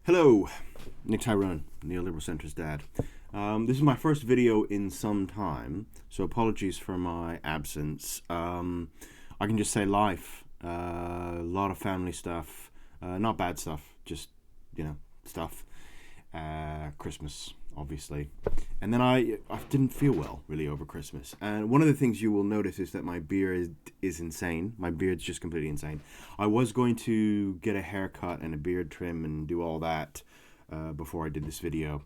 Hello, Nick Tyrone, neoliberal centrist dad. This is my first video in some time, so apologies for my absence. I can just say life, a lot of family stuff, not bad stuff, just, stuff. Christmas, obviously. And then I didn't feel well, really, over Christmas. And one of the things you will notice is that my beard is insane. My beard's just completely insane. I was going to get a haircut and a beard trim and do all that before I did this video.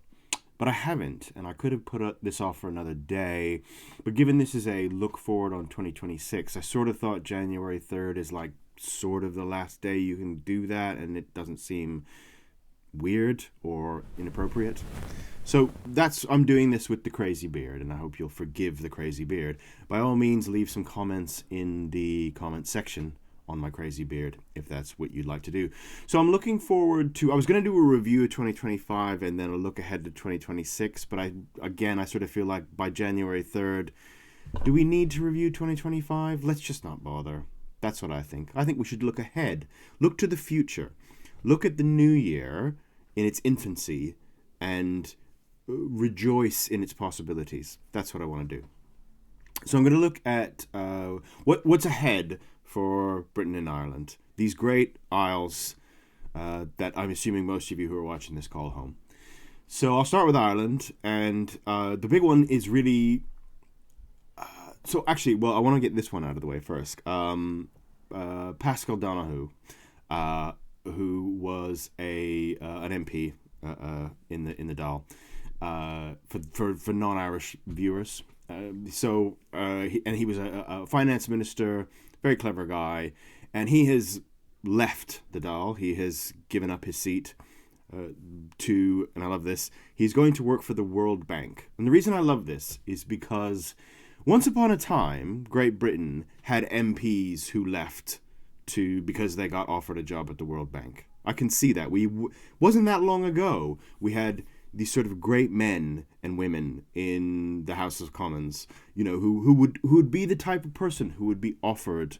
But I haven't, and I could have put this off for another day. But given this is a look forward on 2026, I sort of thought January 3rd is like sort of the last day you can do that, and it doesn't seem weird or inappropriate. So I'm doing this with the crazy beard, and I hope you'll forgive the crazy beard. By all means, leave some comments in the comment section on my crazy beard if that's what you'd like to do. So I'm looking forward to, I was going to do a review of 2025 and then a look ahead to 2026, but I sort of feel like by January 3rd, do we need to review 2025? Let's just not bother. That's what I think. I think we should look ahead, look to the future, look at the new year in its infancy and rejoice in its possibilities. That's what I want to do. So I'm going to look at what's ahead for Britain and Ireland. These great isles that I'm assuming most of you who are watching this call home. So I'll start with Ireland, and the big one is really... I want to get this one out of the way first. Paschal Donohoe, who was an MP in the Dáil, for non-Irish viewers. He was a finance minister, very clever guy, and he has left the Dáil. He has given up his seat to, and I love this, he's going to work for the World Bank. And the reason I love this is because once upon a time, Great Britain had MPs who left because they got offered a job at the World Bank. I can see that. Wasn't that long ago, we had these sort of great men and women in the House of Commons, who would be the type of person who would be offered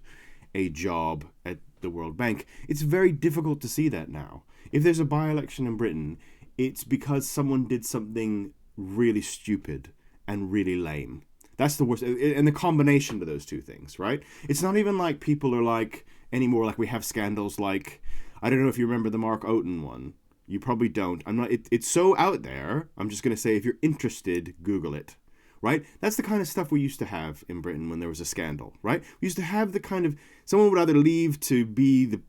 a job at the World Bank. It's very difficult to see that now. If there's a by-election in Britain, it's because someone did something really stupid and really lame. That's the worst. And the combination of those two things, right? It's not even like people are like anymore, like we have scandals like, I don't know if you remember the Mark Oaten one. You probably don't. It's so out there. I'm just going to say, if you're interested, Google it, right? That's the kind of stuff we used to have in Britain when there was a scandal, right? We used to have the kind of, someone would either leave to be the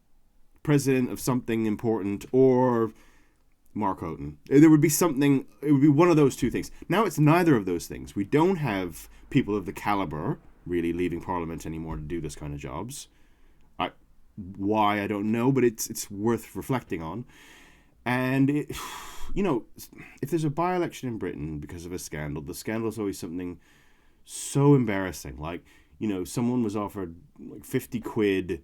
president of something important or Mark Oaten. There would be something, it would be one of those two things. Now it's neither of those things. We don't have people of the caliber really leaving Parliament anymore to do this kind of jobs. Why, I don't know, but it's worth reflecting on. And, if there's a by-election in Britain because of a scandal, the scandal is always something so embarrassing. Like, someone was offered like 50 quid,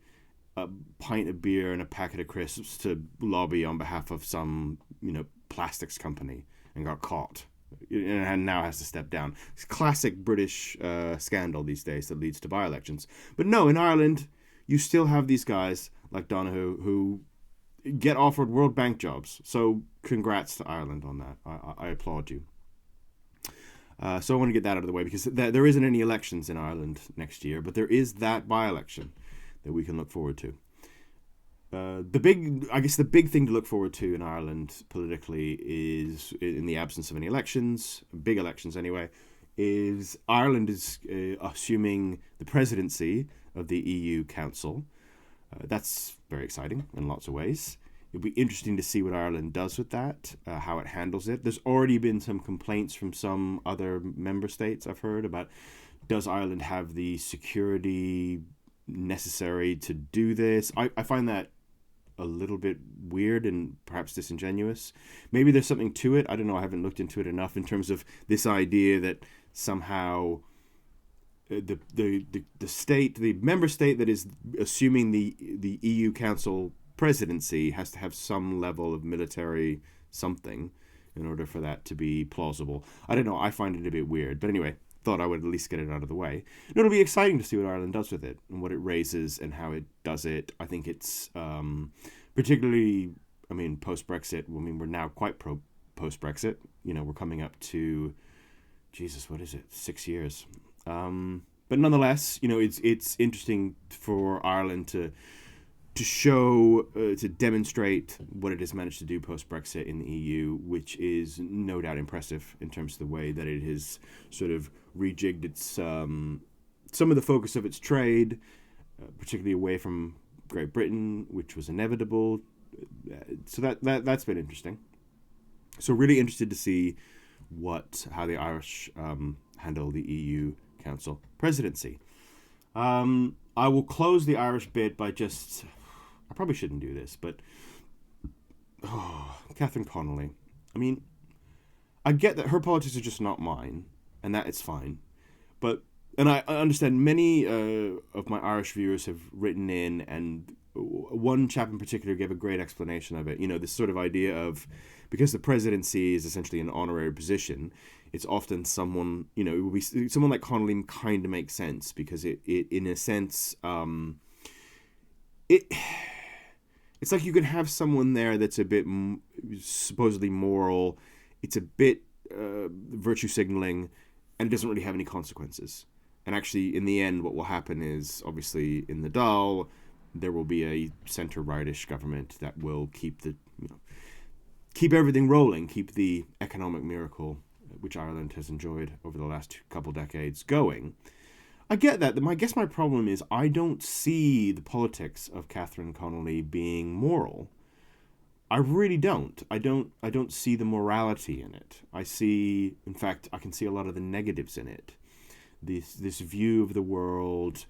a pint of beer and a packet of crisps to lobby on behalf of some, plastics company and got caught and now has to step down. It's classic British scandal these days that leads to by-elections. But no, in Ireland, you still have these guys like Donohoe who get offered World Bank jobs. So congrats to Ireland on that. I applaud you. So I want to get that out of the way because there isn't any elections in Ireland next year, but there is that by-election that we can look forward to. The big thing to look forward to in Ireland politically is, in the absence of any elections, big elections anyway, is Ireland is assuming the presidency of the EU Council. That's very exciting in lots of ways. It'll be interesting to see what Ireland does with that, how it handles it. There's already been some complaints from some other member states, I've heard, about does Ireland have the security necessary to do this? I find that a little bit weird and perhaps disingenuous. Maybe there's something to it. I don't know. I haven't looked into it enough in terms of this idea that somehow the member state that is assuming the EU Council presidency has to have some level of military something in order for that to be plausible. I don't know. I find it a bit weird. But anyway, thought I would at least get it out of the way. And it'll be exciting to see what Ireland does with it and what it raises and how it does it. I think it's particularly I mean, post-Brexit, I mean, we're now quite post-Brexit. You know, we're coming up to, Jesus, what is it, 6 years? But nonetheless, you know, it's interesting for Ireland to show, to demonstrate what it has managed to do post-Brexit in the EU, which is no doubt impressive in terms of the way that it has sort of rejigged its some of the focus of its trade, particularly away from Great Britain, which was inevitable. So that's been interesting. So really interested to see how the Irish handle the EU Council presidency. I will close the Irish bit by just... I probably shouldn't do this, but... Catherine Connolly. I mean, I get that her politics are just not mine, and that is fine. But... And I understand many of my Irish viewers have written in, and one chap in particular gave a great explanation of it. You know, this sort of idea of, because the presidency is essentially an honorary position, it's often someone, you know, it would be someone like Connolly kind of makes sense, because it in a sense, it's like you can have someone there that's a bit supposedly moral, it's a bit virtue signaling, and it doesn't really have any consequences. And actually, in the end, what will happen is, obviously, in the Dáil, there will be a centre-rightish government that will keep keep everything rolling, keep the economic miracle which Ireland has enjoyed over the last couple decades going. I get that. I guess my problem is I don't see the politics of Catherine Connolly being moral. I really don't. I don't see the morality in it. In fact, I can see a lot of the negatives in it. This view of the world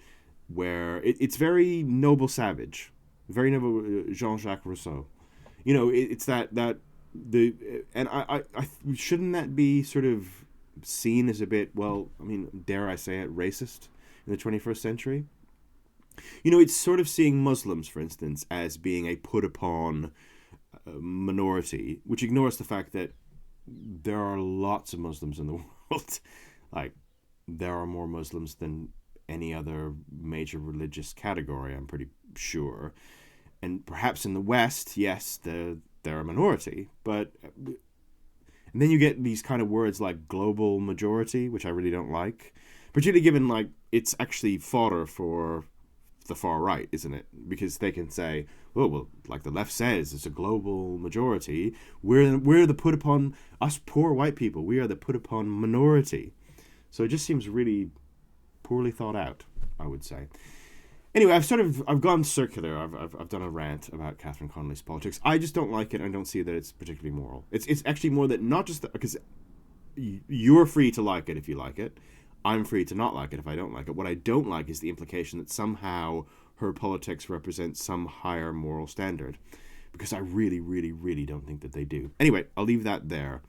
where it's very noble savage, very noble Jean-Jacques Rousseau. You know, it's and I shouldn't that be sort of seen as a bit, well, I mean, dare I say it, racist in the 21st century? You know, it's sort of seeing Muslims, for instance, as being a put upon minority, which ignores the fact that there are lots of Muslims in the world. Like, there are more Muslims than any other major religious category, I'm pretty sure. And perhaps in the West, yes, they're a minority. But and then you get these kind of words like global majority, which I really don't like. Particularly given, like, it's actually fodder for the far right, isn't it? Because they can say, oh, well, like the left says, it's a global majority. We're the put upon, us poor white people, we are the put upon minority. So it just seems really poorly thought out, I would say. Anyway, I've gone circular. I've done a rant about Catherine Connolly's politics. I just don't like it. I don't see that it's particularly moral. It's actually more that, not just because you're free to like it if you like it. I'm free to not like it if I don't like it. What I don't like is the implication that somehow her politics represent some higher moral standard, because I really, really, really don't think that they do. Anyway, I'll leave that there.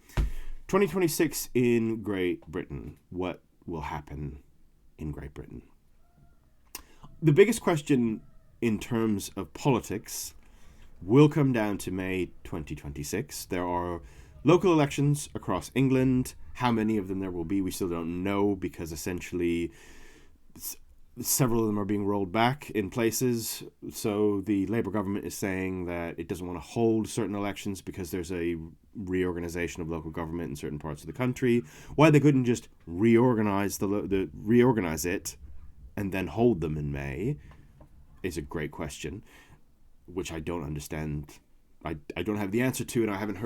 2026 in Great Britain. What will happen in Great Britain? The biggest question in terms of politics will come down to May 2026. There are local elections across England. How many of them there will be, we still don't know, because essentially several of them are being rolled back in places. So the Labour government is saying that it doesn't want to hold certain elections because there's a reorganisation of local government in certain parts of the country. Why they couldn't just reorganise it and then hold them in May is a great question, which I don't understand. I don't have the answer to, and I haven't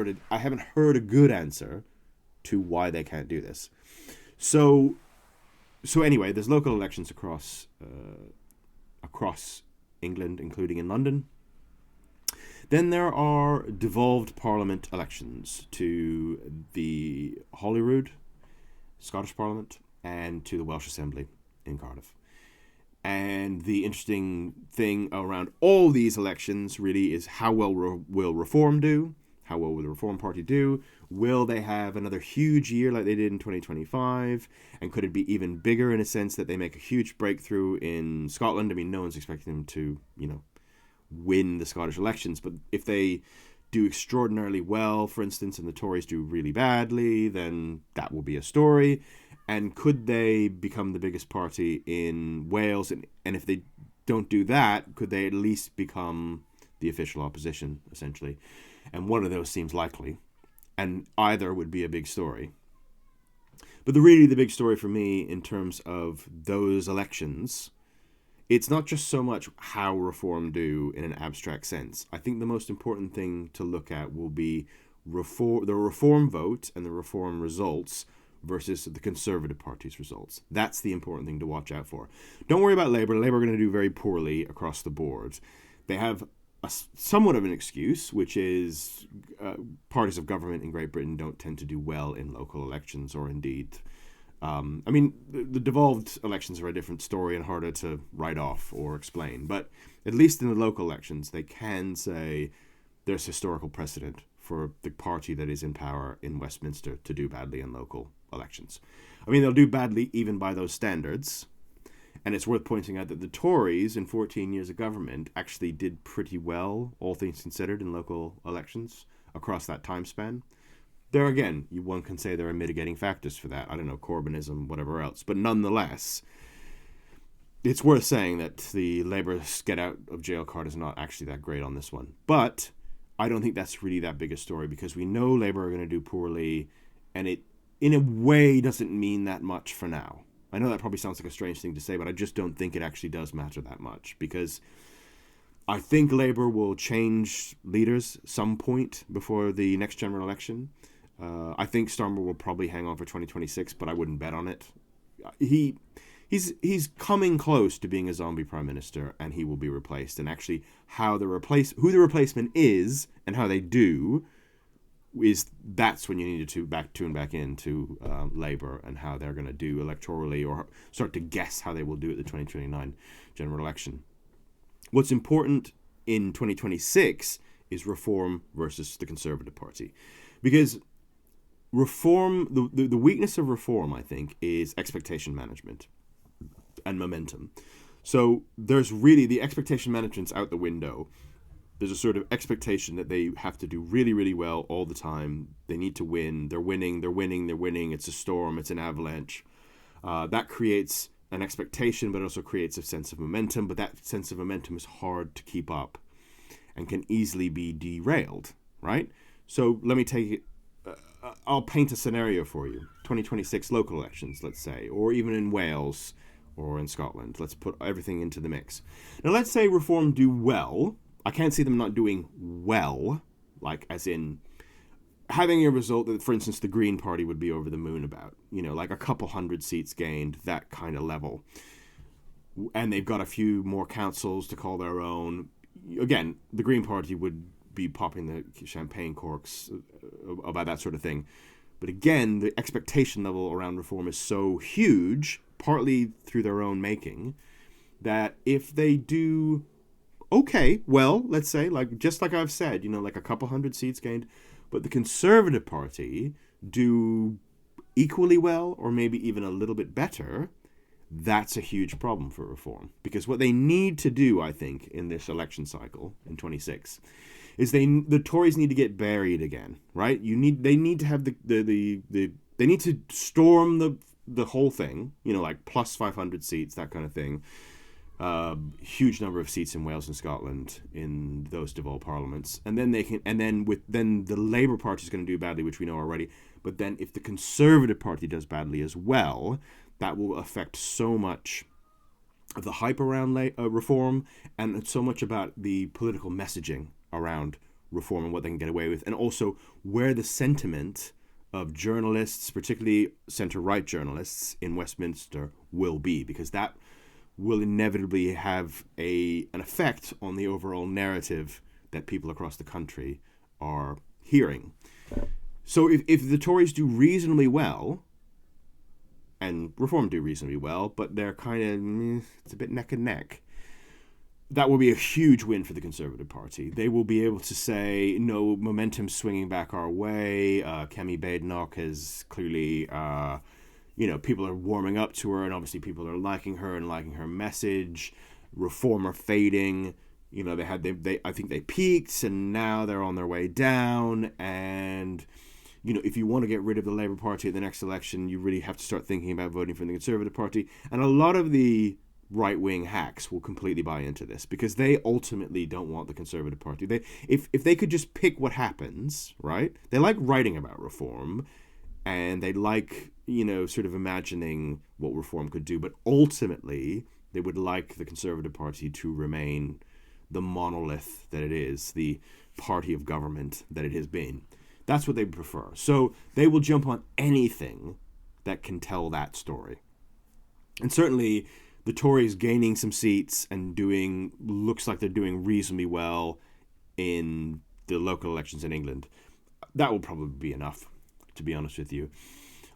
heard a good answer to why they can't do this. So anyway, there's local elections across England, including in London. Then there are devolved Parliament elections to the Holyrood, Scottish Parliament, and to the Welsh Assembly in Cardiff. And the interesting thing around all these elections really is how well will Reform do? How well will the Reform Party do? Will they have another huge year like they did in 2025? And could it be even bigger in a sense that they make a huge breakthrough in Scotland? I mean, no one's expecting them to, win the Scottish elections. But if they do extraordinarily well, for instance, and the Tories do really badly, then that will be a story. And could they become the biggest party in Wales? And if they don't do that, could they at least become the official opposition, essentially. And one of those seems likely. And either would be a big story. But the big story for me in terms of those elections, it's not just so much how reform do in an abstract sense. I think the most important thing to look at will be the reform vote and the reform results versus the Conservative Party's results. That's the important thing to watch out for. Don't worry about Labour. Labour are going to do very poorly across the board. They have somewhat of an excuse, which is parties of government in Great Britain don't tend to do well in local elections, or indeed, the devolved elections are a different story and harder to write off or explain. But at least in the local elections, they can say there's historical precedent for the party that is in power in Westminster to do badly in local elections. I mean, they'll do badly even by those standards. And it's worth pointing out that the Tories, in 14 years of government, actually did pretty well, all things considered, in local elections across that time span. There again, one can say there are mitigating factors for that. I don't know, Corbynism, whatever else. But nonetheless, it's worth saying that the Labour get out of jail card is not actually that great on this one. But I don't think that's really that big a story, because we know Labour are going to do poorly, and it, in a way, doesn't mean that much for now. I know that probably sounds like a strange thing to say, but I just don't think it actually does matter that much, because I think Labour will change leaders some point before the next general election. I think Starmer will probably hang on for 2026, but I wouldn't bet on it. He's coming close to being a zombie prime minister, and he will be replaced. And actually, who the replacement is and how they do that's when you need to tune back into Labour and how they're going to do electorally, or start to guess how they will do at the 2029 general election. What's important in 2026 is reform versus the Conservative Party, because reform, the weakness of reform, I think, is expectation management and momentum. So there's really, the expectation management's out the window. There's a sort of expectation that they have to do really, really well all the time. They need to win. They're winning. It's a storm. It's an avalanche. That creates an expectation, but also creates a sense of momentum. But that sense of momentum is hard to keep up and can easily be derailed, right? So let me take it. I'll paint a scenario for you. 2026 local elections, let's say, or even in Wales or in Scotland. Let's put everything into the mix. Now, let's say Reform do well. I can't see them not doing well, like as in having a result that, for instance, the Green Party would be over the moon about, like a couple hundred seats gained, that kind of level. And they've got a few more councils to call their own. Again, the Green Party would be popping the champagne corks about that sort of thing. But again, the expectation level around Reform is so huge, partly through their own making, that if they do okay, well, let's say, just like I've said, like a couple hundred seats gained, but the Conservative Party do equally well, or maybe even a little bit better, that's a huge problem for Reform. Because what they need to do, I think, in this election cycle in 26, is the Tories need to get buried again, right? They need to have they need to storm the whole thing, like plus 500 seats, that kind of thing. Huge number of seats in Wales and Scotland in those devolved parliaments, and then the Labour Party is going to do badly, which we know already. But then if the Conservative Party does badly as well, that will affect so much of the hype around Reform, and so much about the political messaging around Reform and what they can get away with, and also where the sentiment of journalists, particularly centre-right journalists in Westminster, will be, because that will inevitably have an effect on the overall narrative that people across the country are hearing. So if the Tories do reasonably well, and Reform do reasonably well, but they're kind of, it's a bit neck and neck, that will be a huge win for the Conservative Party. They will be able to say, no, momentum's swinging back our way. Kemi Badenoch is clearly... people are warming up to her, and obviously people are liking her and liking her message. Reform are fading. I think they peaked, and now they're on their way down. And, if you want to get rid of the Labour Party at the next election, you really have to start thinking about voting for the Conservative Party. And a lot of the right-wing hacks will completely buy into this, because they ultimately don't want the Conservative Party. If they could just pick what happens, right? They like writing about reform, and they like, sort of imagining what reform could do, but ultimately they would like the Conservative Party to remain the monolith that it is, the party of government that it has been. That's what they prefer. So they will jump on anything that can tell that story. And certainly the Tories gaining some seats and looks like they're doing reasonably well in the local elections in England. That will probably be enough, to be honest with you.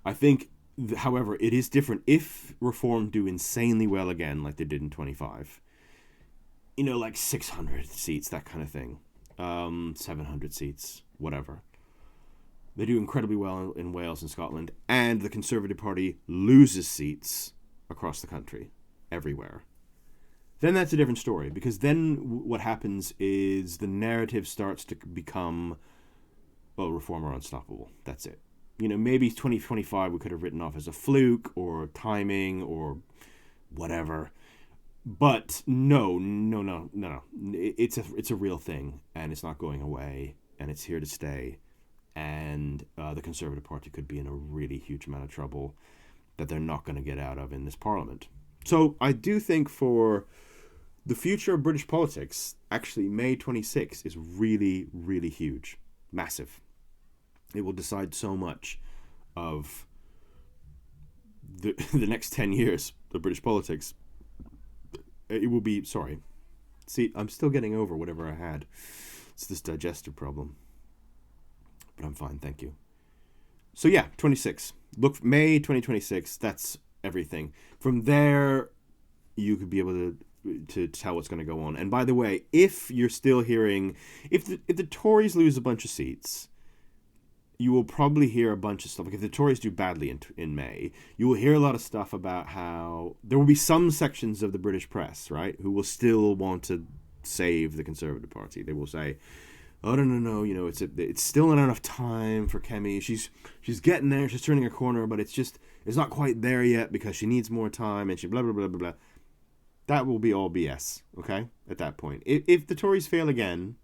I think, however, it is different if Reform do insanely well again, like they did in 25. Like 600 seats, that kind of thing. 700 seats, whatever. They do incredibly well in Wales and Scotland, and the Conservative Party loses seats across the country, everywhere. Then that's a different story, because then what happens is the narrative starts to become, well, Reform are unstoppable. That's it. Maybe 2025 we could have written off as a fluke or timing or whatever. But no. It's a real thing, and it's not going away, and it's here to stay. And the Conservative Party could be in a really huge amount of trouble that they're not going to get out of in this Parliament. So I do think for the future of British politics, actually May 26 is really, really huge. Massive. It will decide so much of the next 10 years of British politics. It will be, sorry. See, I'm still getting over whatever I had. It's this digestive problem. But I'm fine, thank you. So yeah, 26. Look, May 2026, that's everything. From there, you could be able to tell what's going to go on. And by the way, if you're still hearing, if the Tories lose a bunch of seats, you will probably hear a bunch of stuff. Like if the Tories do badly in May, you will hear a lot of stuff about how there will be some sections of the British press, right, who will still want to save the Conservative Party. They will say, oh, no, it's still not enough time for Kemi. She's getting there. She's turning a corner, but it's not quite there yet because she needs more time, and she blah, blah, blah, blah, blah. That will be all BS, okay, at that point. If the Tories fail again,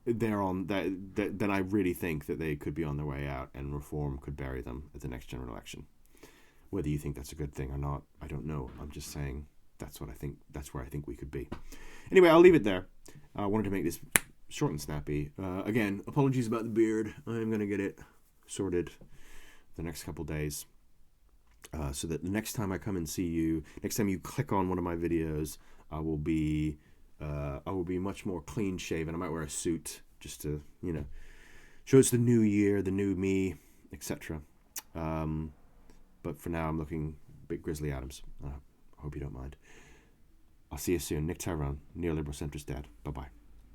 they're on that. Then I really think that they could be on their way out, and Reform could bury them at the next general election. Whether you think that's a good thing or not, I don't know. I'm just saying that's what I think. That's where I think we could be. Anyway, I'll leave it there. I wanted to make this short and snappy. Again, apologies about the beard. I'm going to get it sorted the next couple days. So that the next time I come and see you, next time you click on one of my videos, I will be much more clean shaven. I might wear a suit just to, show it's the new year, the new me, etc. But for now, I'm looking big Grizzly Adams. I hope you don't mind. I'll see you soon. Nick Tyrone, neoliberal centrist dad. Bye-bye.